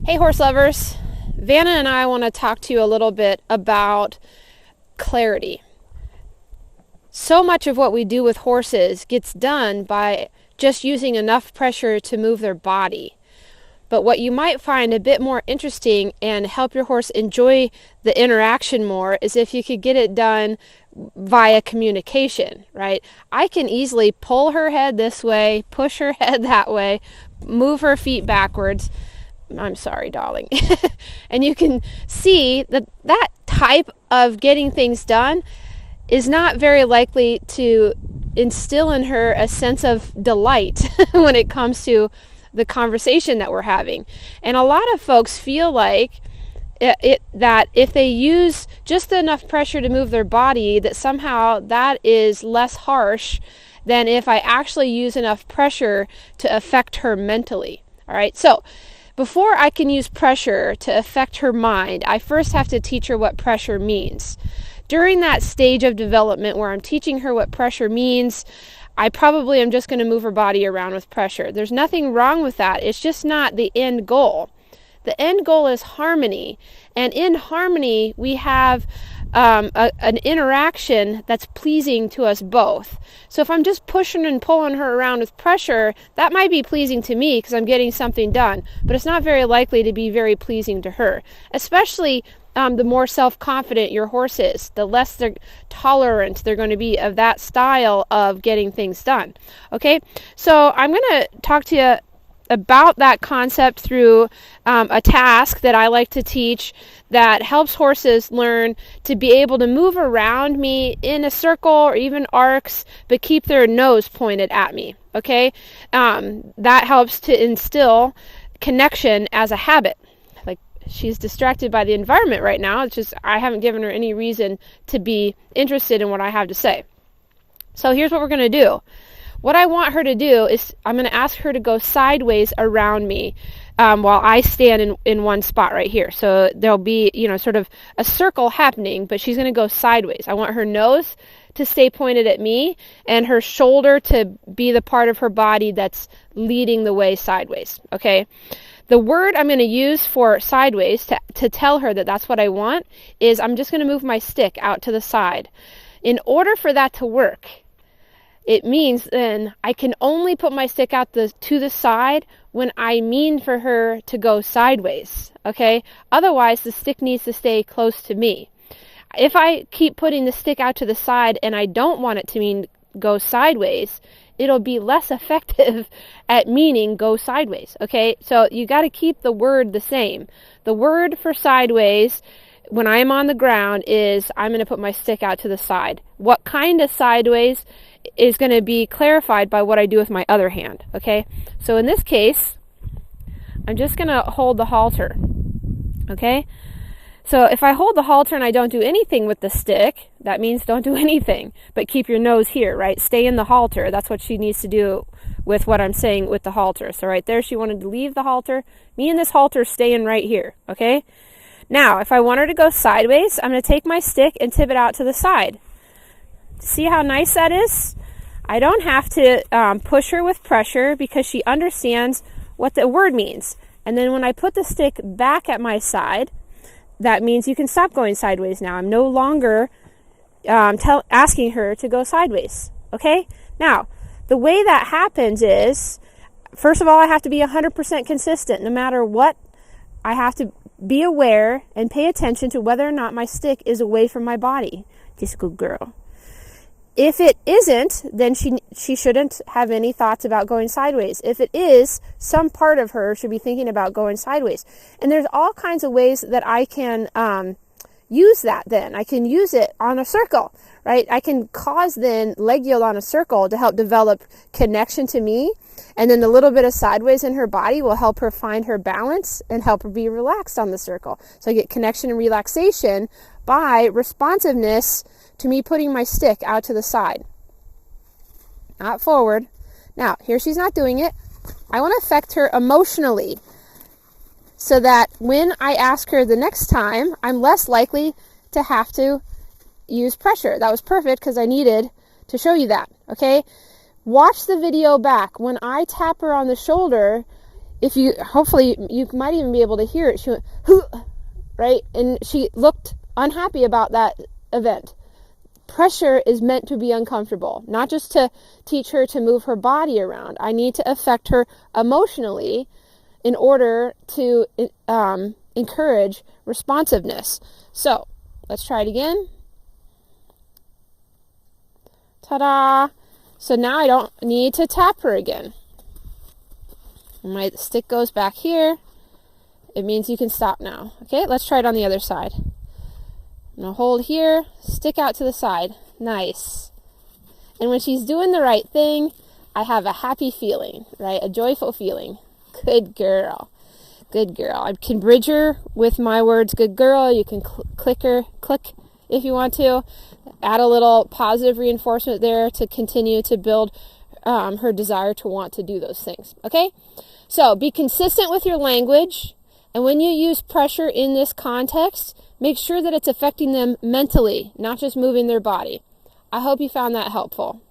Hey horse lovers, Vanna and I want to talk to you a little bit about clarity. So much of what we do with horses gets done by just using enough pressure to move their body. But what you might find a bit more interesting and help your horse enjoy the interaction more is if you could get it done via communication, right? I can easily pull her head this way, push her head that way, move her feet backwards. I'm sorry, darling. And you can see that that type of getting things done is not very likely to instill in her a sense of delight when it comes to the conversation that we're having. And a lot of folks feel like that if they use just enough pressure to move their body, that somehow that is less harsh than if I actually use enough pressure to affect her mentally. All right, so before I can use pressure to affect her mind, I first have to teach her what pressure means. During that stage of development where I'm teaching her what pressure means, I probably am just going to move her body around with pressure. There's nothing wrong with that. It's just not the end goal. The end goal is harmony. And in harmony, we have an interaction that's pleasing to us both. So if I'm just pushing and pulling her around with pressure, that might be pleasing to me because I'm getting something done, but it's not very likely to be very pleasing to her. Especially the more self-confident your horse is, the less they're tolerant they're going to be of that style of getting things done. Okay, so I'm going to talk to you about that concept through a task that I like to teach that helps horses learn to be able to move around me in a circle or even arcs, but keep their nose pointed at me. Okay, that helps to instill connection as a habit. Like, she's distracted by the environment right now. It's just I haven't given her any reason to be interested in what I have to say. So here's what we're going to do. What I want her to do is I'm going to ask her to go sideways around me while I stand in one spot right here. So there'll be, sort of a circle happening, but she's going to go sideways. I want her nose to stay pointed at me and her shoulder to be the part of her body that's leading the way sideways. Okay. The word I'm going to use for sideways to tell her that that's what I want is I'm just going to move my stick out to the side. In order for that to work, it means then I can only put my stick out to the side when I mean for her to go sideways, okay? Otherwise, the stick needs to stay close to me. If I keep putting the stick out to the side and I don't want it to mean go sideways, it'll be less effective at meaning go sideways, okay? So you got to keep the word the same. The word for sideways when I am on the ground is I'm going to put my stick out to the side. What kind of sideways is going to be clarified by what I do with my other hand, okay? So in this case, I'm just going to hold the halter, okay? So if I hold the halter and I don't do anything with the stick, that means don't do anything, but keep your nose here, right? Stay in the halter. That's what she needs to do with what I'm saying with the halter. So right there, she wanted to leave the halter. Me and this halter staying right here, okay? Now, if I want her to go sideways, I'm going to take my stick and tip it out to the side. See how nice that is? I don't have to push her with pressure because she understands what the word means. And then when I put the stick back at my side, that means you can stop going sideways now. I'm no longer asking her to go sideways. Okay? Now, the way that happens is, first of all, I have to be 100% consistent. No matter what, I have to be aware and pay attention to whether or not my stick is away from my body. Just a good girl. If it isn't, then she shouldn't have any thoughts about going sideways. If it is, some part of her should be thinking about going sideways. And there's all kinds of ways that I can use that then. I can use it on a circle, right? I can cause then leg yield on a circle to help develop connection to me. And then the little bit of sideways in her body will help her find her balance and help her be relaxed on the circle. So I get connection and relaxation by responsiveness to me putting my stick out to the side, not forward. Now, here she's not doing it. I want to affect her emotionally so that when I ask her the next time, I'm less likely to have to use pressure. That was perfect because I needed to show you that, okay? Watch the video back. When I tap her on the shoulder, if you, hopefully you might even be able to hear it. She went, "Hoo," right? And she looked unhappy about that event. Pressure is meant to be uncomfortable, not just to teach her to move her body around. I need to affect her emotionally in order to encourage responsiveness. So let's try it again. Ta-da! So now I don't need to tap her again. My stick goes back here. It means you can stop now. Okay, let's try it on the other side. I'm going to hold here, stick out to the side. Nice. And when she's doing the right thing, I have a happy feeling, right? A joyful feeling. Good girl. Good girl. I can bridge her with my words, good girl. You can click if you want to. Add a little positive reinforcement there to continue to build her desire to want to do those things. Okay? So be consistent with your language. And when you use pressure in this context, make sure that it's affecting them mentally, not just moving their body. I hope you found that helpful.